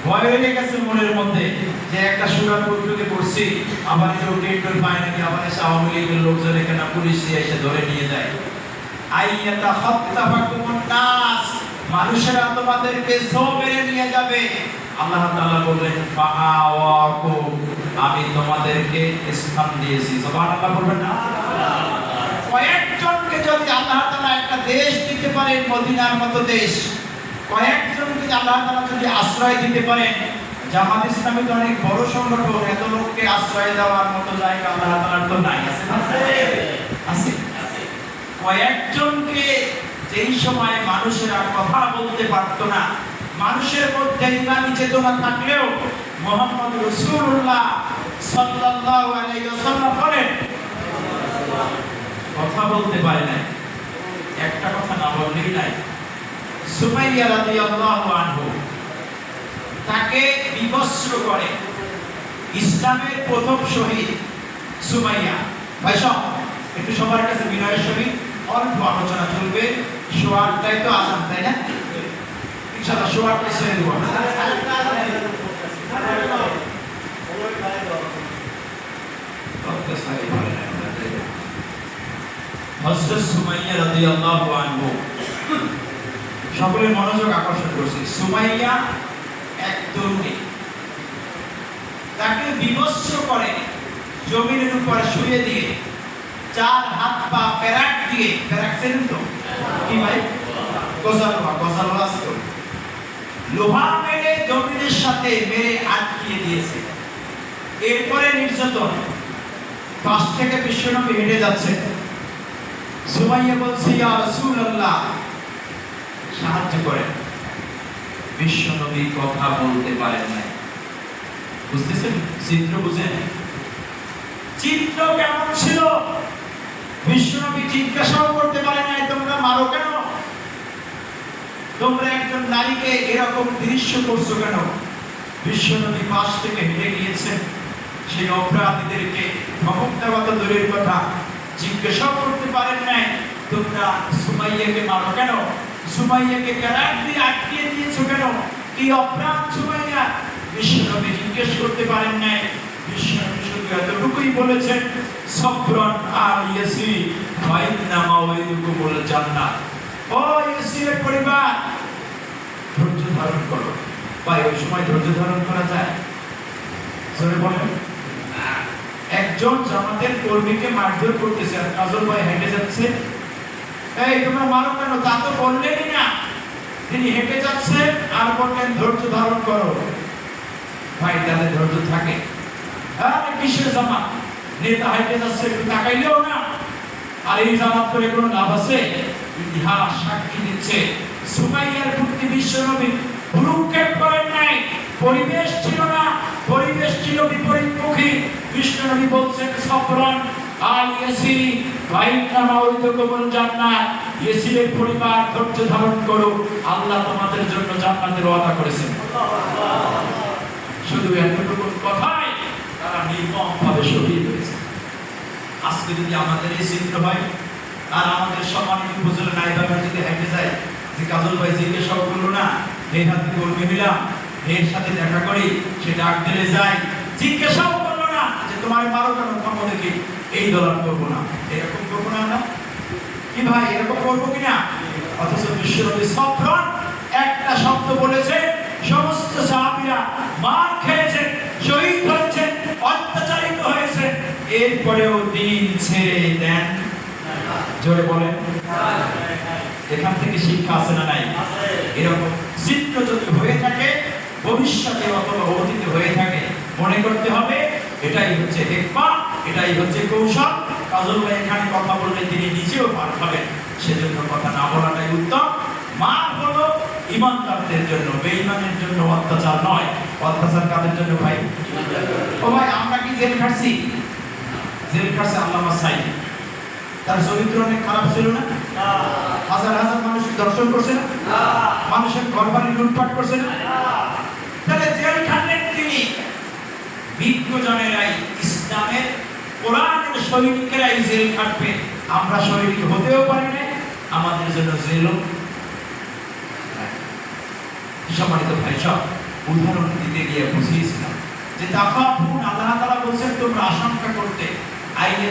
ভয় হয়ে গেছে মনের মধ্যে যে একটা সুরার পুত্রকে করছি, আবার কেউ টেন্ডর পায় নাকি, আবার এসে আওয়ামী লীগের লোকজন এখানে পুলিশ দিয়ে এসে ধরে নিয়ে যায়। আইয়াতা খাত্তাফাকুমুন নাস, মানুষেরা তোমাদেরকে সব মেরে নিয়ে যাবে। আল্লাহ তাআলা বললেন ফাআওয়াকুম, আমি তোমাদেরকে স্থান দিয়েছি। সুবহানাল্লাহ বলবেন না? কয়েকজনকে যদি আল্লাহ তাআলা একটা দেশ দিতে পারেন, মদিনার মতো দেশ, কয়েকজনকে আল্লাহ তাআলা যদি আশ্রয় দিতে পারেন, জামাত ইসলামী তো অনেক বড় সংগঠন, এত লোককে আশ্রয় দেওয়ার মতো জায়গা আল্লাহ তাআলার তো নাই। আছে না? আছে। কয়েকজনকে যেই সময় মানুষেরা কথা বলতে পারতো না, মানুষের মধ্যে ইমানি চেতনা থাকলেও মুহাম্মদ রাসূলুল্লাহ সাল্লাল্লাহু আলাইহি ওয়াসাল্লাম বলেন কথা বলতে পারে না, একটা কথা না বললেই নাই। সুমাইয়া রাদিয়াল্লাহু আনহু, তাকে বিবস্ত্র করে ইসলামের প্রথম শহীদ সুমাইয়া। ভাই সব একটু সবার কাছে বিনয়ের সহিত অল্প আলোচনা চলবে। শোয়ারটাই তো আসান, তাই না? ইনশাআল্লাহ শোয়ারটাই ছেড়ে দেব। হযরত সুমাইয়া রাদিয়াল্লাহু আনহু, সকলের মনোযোগ আকর্ষণ করছে। সুমাইয়া এক তরুণী, তাকে বিবস্ত্র করে জমিনের উপরে শুয়ে দিয়ে, চার হাত পা প্যারাক দিয়ে, প্যারাক চেনেন তো কি ভাই? গজালো আছে তো, লোহা মেরে জমিনের সাথে মেরে আটকিয়ে দিয়েছে। এরপরে নির্যাতন, পাশ থেকে বিশ্বনবী হেঁটে যাচ্ছে। সুমাইয়া বলছে ইয়া রাসূলুল্লাহ, সাহায্য করেন। বিশ্বনবী কথা বলতে পারেন না। বুঝতেছেন চিত্র? বুঝেন চিত্র কেমন ছিল? বিশ্বনবী জিজ্ঞাসাও করতে পারে নাই তোমরা মারো কেন, তোমরা একজন নারীকে এরকম দৃশ্য করছো কেন? বিশ্বনবী পাশ থেকে হেঁটে গিয়েছেন, সেই অপরাধীদেরকে ধমক দেওয়া তো দূরের কথা, জিজ্ঞাসাও করতে পারেন নাই তোমরা সুমাইয়াকে মারো কেন, সুমাইয়াকে প্যারাক দিয়ে আটকিয়ে দিয়েছো কেন, কি অপরাধ সুমাইয়া? বিশ্বনবী জিজ্ঞেস করতে পারেন নাই। বিশ্বনবী শুধু এতটুকুই বলেছেন সবরন আল ইয়াসির ওয়া ইন্না মাওইদুকুমুল জান্নাহ। ও ইয়াসিরের পরিবার, ধৈর্য ধারণ করো। ভাই ওই সময় ধৈর্য ধারণ করা যায়? জোরে বলেন। একজন জামাতের কর্মীকে মারধর করতেছে আর কাজল ভাই হেঁটে যাচ্ছে, এই তোমরা মারো কেন? তা তো বললেনই না। তিনি হেঁটে যাচ্ছেন আর বললেন ধৈর্য ধারণ করো। ভাই তাদের ধৈর্য থাকে? কিসের জামাত? নেতা হেঁটে যাচ্ছে, একটু তাকাইলেও না। আর এই জামাত করে কোনো লাভ আছে? ইতিহাস সাক্ষী দিচ্ছে সুমাইয়ার প্রতি বিশ্বনবী ভ্রুক্ষেপ করেন নাই। পরিবেশ ছিল না, পরিবেশ ছিল বিপরীতমুখী। বিশ্বনবী বলছেন সবরন আল ইয়াসির ওয়া ইন্না মাওইদুকুমুল জান্নাহ। ইয়াসিরের পরিবার ধৈর্য ধারণ করো, আল্লাহ তোমাদের জন্য জান্নাতের ওয়াদা করেছেন। শুধু এতটুকু কথাই তারা নির্মমভাবে শহীদ হয়েছে। আজকে যদি আমাদের এই চিত্র হয় আর আমাদের সম্মানিত উপজেলা নাইবাবা যদি হেঁটে যায় যে কাজল ভাই জিজ্ঞাসাও করলো না, এই হাতে কর্মী হইলাম, এর সাথে দেখা করি, সে ডাক দিলে যায়, জিজ্ঞাসাও করলো না যে তোমার মারো কেন, ক্ষমা দেখি, এই দলান করবো না। এরকম করবো না আমরা কি ভাই? এরকম করবো কিনা? অথচ বিশ্বনবী সবরন একটা শব্দ বলেছে, সমস্ত সাহাবীরা মার খেয়েছেন, শহীদ হয়েছেন, অত্যাচারিত হয়েছে, এরপরেও দিন ছেড়ে দেন। জোরে বলেন। এখান থেকে শিক্ষা আছে না নাই? এরকম চিত্র যদি হয়ে থাকে ভবিষ্যতে অথবা অতীতে হয়ে থাকে, মনে করতে হবে এটাই হচ্ছে হিকমত, এটাই হচ্ছে কৌশল। কাজল ভাই এখানে কথা বললে তিনি নিজেও মার খাবেন, সেজন্য কথা না বলাটাই উত্তম। মার হলো ইমানদারদের জন্য, বেঈমানের জন্য অত্যাচার নয়। অত্যাচার কাদের জন্য ভাই? ও ভাই আমরা কি জেল খাটছি? জেল খাটছে আল্লামা সাইদ, তার চরিত্র অনেক খারাপ ছিল না? হাজার হাজার মানুষ দর্শন করছে না? মানুষের ঘরবাড়ি লুটপাট করছে না? তাহলে জেল খাটলেন তিনি। বিজ্ঞজনেরাই, ইসলামের কোরআনের সৈনিকেরাই জেল খাটবে। আমরা সৈনিক হতেও পারি না, আমাদের জন্য জেলও। সম্মানিত ভাই সব, উদাহরণ দিতে গিয়ে বুঝিয়েছিলাম যে তাকাফুন, আল্লাহ তাআলা বলেন তোমরা আশঙ্কা করতে, আইয়ে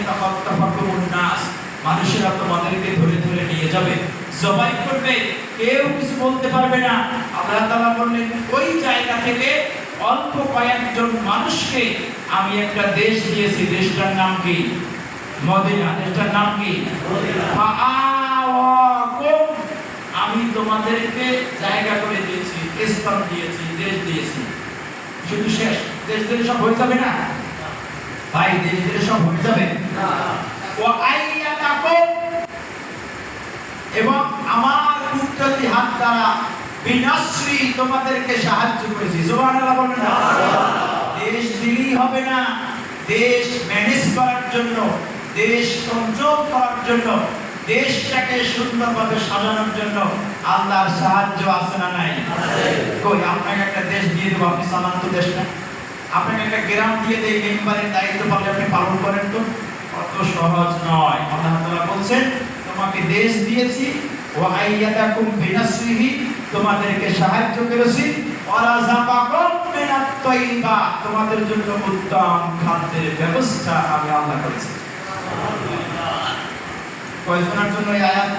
তাকাফুন নাস, মানুষেরা তোমাদেরকে ধরে ধরে নিয়ে যাবে, জবাই করবে, কেউ কিছু বলতে পারবে না। আল্লাহ তাআলা বললেন ওই জায়গা থেকে অল্প কয়েকজন মানুষকে আমি একটা দেশ দিয়েছি, দেশটার নাম কি? মদিনা। দেশটার নাম কি? ফাআওয়াকুম, আমি তোমাদেরকে জায়গা করে দিয়েছি, স্থান দিয়েছি, দেশ দিয়েছি। শুধু শেষ? দেশ দিলে সব হয়ে যাবে না ভাই, দেশ দিলে সব হয়ে যাবে না। ওয়া আইয়াতাকুম, এবং আমার কুদরতি হাত দ্বারা বিনাশ্রী তোমাদেরকে সাহায্য করেছি। সুবহানাল্লাহ বলেন না? দেশ দিলেই হবে না, দেশ ম্যানেজ করার জন্য, দেশ কন্ট্রোল করার জন্য, দেশটাকে সুন্দরভাবে সাজানোর জন্য আল্লাহর সাহায্য আছে না নাই? কই, আপনাকে একটা দেশ দিয়ে দেবো, আপনি চালান তো দেশটা। আপনাকে একটা গ্রাম দিয়ে দেই, মেম্বারের দায়িত্ব পালন আপনি পালন করেন তো? অত সহজ নয়। আল্লাহ তাআলা বলছেন তোমাকে দেশ দিয়েছি, ওয়া আইয়াতাকুম বিনাসরিহি, তোমাদেরকে সাহায্য করেছি, ওয়া রাযাকাকুম মিনাত তাইয়্যিবা, তোমাদের জন্য উত্তম খাদ্যের ব্যবস্থা আমি আল্লাহ করেছি। সুবহানাল্লাহ। কয়জনের জন্য এই আয়াত?